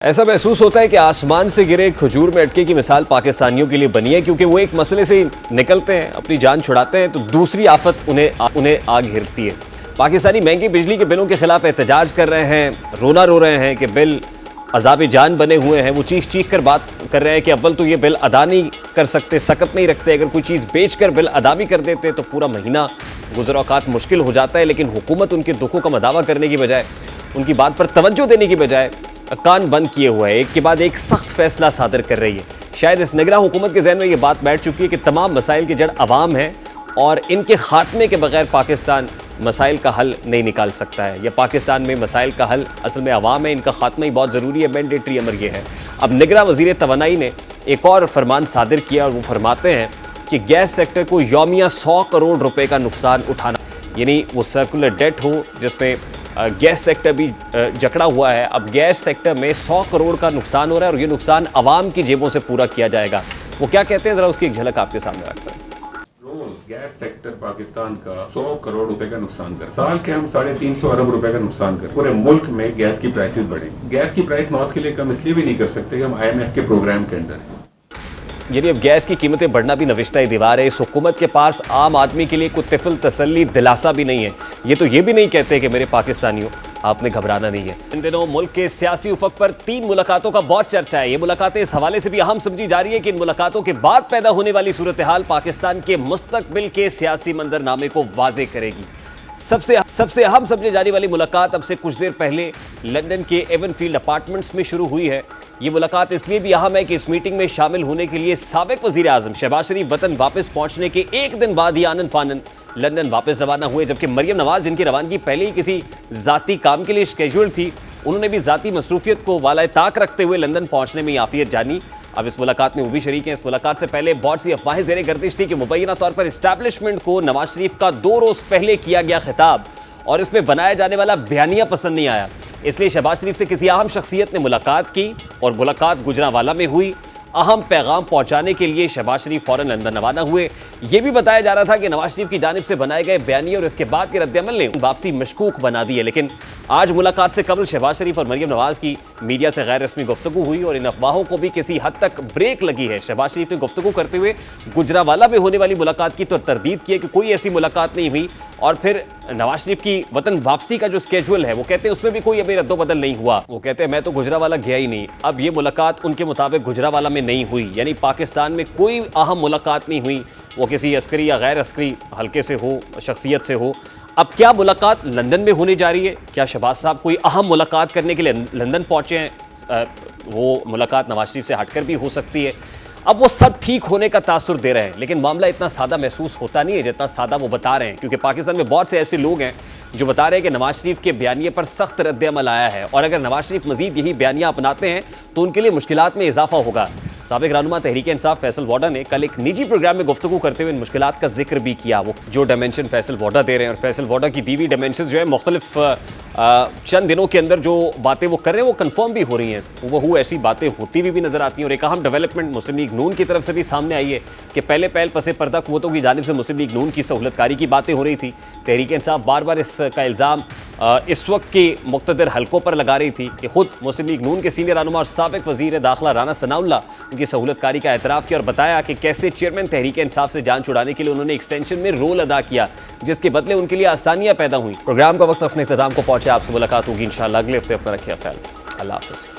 ऐसा महसूस होता है कि आसमान से गिरे खजूर में अटके की मिसाल पाकिस्तानियों के लिए बनी है, क्योंकि वो एक मसले से निकलते हैं, अपनी जान छुड़ाते हैं, तो दूसरी आफत उन्हें आग घिरती है। पाकिस्तानी महंगी बिजली के बिलों के खिलाफ एहतजाज कर रहे हैं, रोना रो रहे हैं कि बिल अजाब जान बने हुए हैं। वो चीख कर बात कर रहे हैं कि अव्वल तो ये बिल अदा नहीं कर सकते, सकत नहीं रखते, अगर कोई चीज़ बेच कर बिल अदा भी कर देते तो पूरा महीना गुज़र औक़ात मुश्किल हो जाता है। लेकिन हुकूमत उनके दुखों का मदावा करने की बजाय, उनकी बात पर तवज्जो देने की बजाय कान बंद किए हुए है, एक के बाद एक सख्त फैसला सादर कर रही है। शायद इस निगरां हुकूमत के जहन में ये बात बैठ चुकी है कि तमाम मसाइल की जड़ अवाम है और इनके खात्मे के बगैर पाकिस्तान मसाइल का हल नहीं निकाल सकता है। या पाकिस्तान में मसाइल का हल असल में अवाम है, इनका खात्मा ही बहुत ज़रूरी है, मैंडेटरी अमर ये है। अब निगरां वज़ीर तवानाई ने एक और फरमान सादिर किया और वो फरमाते हैं कि गैस सेक्टर को यौमिया 100 करोड़ रुपए का नुकसान उठाना, यानी वो सर्कुलर डेट हो जिसमें गैस सेक्टर भी जकड़ा हुआ है। अब गैस सेक्टर में 100 करोड़ का नुकसान हो रहा है और ये नुकसान अवाम की जेबों से पूरा किया जाएगा। वो क्या कहते हैं, जरा उसकी एक झलक आपके सामने रखते हैं। गैस सेक्टर पाकिस्तान का 100 करोड़ रुपए का नुकसान कर, साल के हम 350 अरब रुपए का नुकसान कर। पूरे मुल्क में गैस की प्राइसेस बढ़े। गैस की प्राइस मौत के लिए कम इसलिए भी नहीं कर सकते कि हम IMF के प्रोग्राम के अंदर हैं। यानी अब गैस की कीमतें बढ़ना भी नविश्ता दीवार है। इस हुकूमत के पास आम आदमी के लिए कोई तिफल तसल्ली दिलासा भी नहीं है। ये तो ये भी नहीं कहते कि मेरे पाकिस्तानियों आपने घबराना नहीं है। इन दिनों मुल्क के सियासी उफक पर 3 मुलाकातों का बहुत चर्चा है। ये मुलाकातें इस हवाले से भी अहम समझी जा रही है कि इन मुलाकातों के बाद पैदा होने वाली सूरत हाल पाकिस्तान के मुस्तकबिल के सियासी मंजरनामे को वाजे करेगी। सबसे अहम समझी जाने वाली मुलाकात अब से कुछ देर पहले लंदन के एवनफील्ड अपार्टमेंट्स में शुरू हुई है। ये मुलाकात इसलिए भी अहम है कि इस मीटिंग में शामिल होने के लिए साबिक वज़ीर आज़म शहबाज शरीफ वतन वापस पहुंचने के एक दिन बाद ही आनन फानन लंदन वापस रवाना हुए, जबकि मरियम नवाज, जिनकी रवानगी पहले ही किसी ज़ाती काम के लिए शेड्यूल थी, उन्होंने भी ज़ाती मसरूफियत को वाला ताक रखते हुए लंदन पहुंचने में आफियत जानी। अब इस मुलाकात में वो भी शरीक हैं। इस मुलाकात से पहले बहुत सी अफवाहें ज़ेरे गर्दिश थी कि मुबैना तौर पर इस्टेब्लिशमेंट को नवाज शरीफ का 2 रोज़ पहले किया गया खिताब और इसमें बनाया जाने वाला बयानिया पसंद नहीं आया, इसलिए शहबाज शरीफ से किसी अहम शख्सियत ने मुलाकात की और मुलाकात गुजरांवाला में हुई। अहम पैगाम पहुंचाने के लिए शहबाज शरीफ फौरन लंदन रवाना हुए। यह भी बताया जा रहा था कि नवाज शरीफ की जानिब से बनाए गए बयानिए और इसके बाद के रद्दअमल ने वापसी मशकूक बना दी है। लेकिन आज मुलाकात से कबल शहबाज शरीफ और मरियम नवाज की मीडिया से गैर रस्मी गुफ्तगू हुई और इन अफवाहों को भी किसी हद तक ब्रेक लगी है। शहबाज शरीफ ने गुफ्तगू करते हुए गुजरांवाला में होने वाली मुलाकात की तो तरदीद की है कि कोई ऐसी मुलाकात नहीं हुई, और फिर नवाज शरीफ की वतन वापसी का जो स्केड्यूल है वो कहते हैं उसमें भी कोई अभी रद्दोबदल नहीं हुआ। वो कहते हैं मैं तो गुजरांवाला गया ही नहीं। अब ये मुलाकात उनके मुताबिक गुजरांवाला में नहीं हुई, यानी पाकिस्तान में कोई अहम मुलाकात नहीं हुई, वो किसी अस्करी या गैर अस्करी हल्के से हो, शख्सियत से हो। अब क्या मुलाकात लंदन में होने जा रही है? क्या शहबाज साहब कोई अहम मुलाकात करने के लिए लंदन पहुंचे हैं? वो मुलाकात नवाज शरीफ से हटकर भी हो सकती है। अब वो सब ठीक होने का तासुर दे रहे हैं, लेकिन मामला इतना सादा महसूस होता नहीं है जितना सादा वो बता रहे हैं, क्योंकि पाकिस्तान में बहुत से ऐसे लोग हैं जो बता रहे हैं कि नवाज शरीफ के बयानिए पर सख्त रद्द-ए-अमल आया है और अगर नवाज शरीफ मजीद यही बयानिया अपनाते हैं तो उनके लिए मुश्किलात में इजाफा होगा। साबिक रहनुमा तहरीक इंसाफ फैसल वोडा ने कल एक निजी प्रोग्राम में गुफ्तगू करते हुए इन मुश्किलात का जिक्र भी किया। वो जो डायमेंशन फैसल वोडा दे रहे हैं और फैसल वोडा की दीवी डायमेंशन जो है मुख्तलिफ चंद दिनों के अंदर जो बातें वो कर रहे हैं वो कन्फर्म भी हो रही हैं, वो ऐसी बातें होती भी नजर आती हैं। और एक अहम डेवलपमेंट मुस्लिम लीग नून की तरफ से भी सामने आई है कि पहले पसे पर्दा कुव्वतों की जानिब से मुस्लिम लीग नून की सहूलतकारी की बातें हो रही थी। तहरीक इंसाफ बार बार इसका इल्ज़ाम इस वक्त के मुक़्तदर हलकों पर लगा रही थी कि खुद मुस्लिम लीग नून के सीनियर रहनुमा और साबिक वज़ीर दाखिला राना सनाउल्लाह उनकी सहूलतकारी का एतराफ़ किया और बताया कि कैसे चेयरमैन तहरीक इंसाफ से जान छुड़ाने के लिए उन्होंने एक्सटेंशन में रोल अदा किया, जिसके बदले उनके लिए आसानियाँ पैदा हुई। प्रोग्राम का वक्त अपने इख्तिताम को पहुंचे। आपसे मुलाकात होगी इंशाअल्लाह अगले हफ्ते। अपना रखिए ख्याल। अल्लाह हाफ़िज़।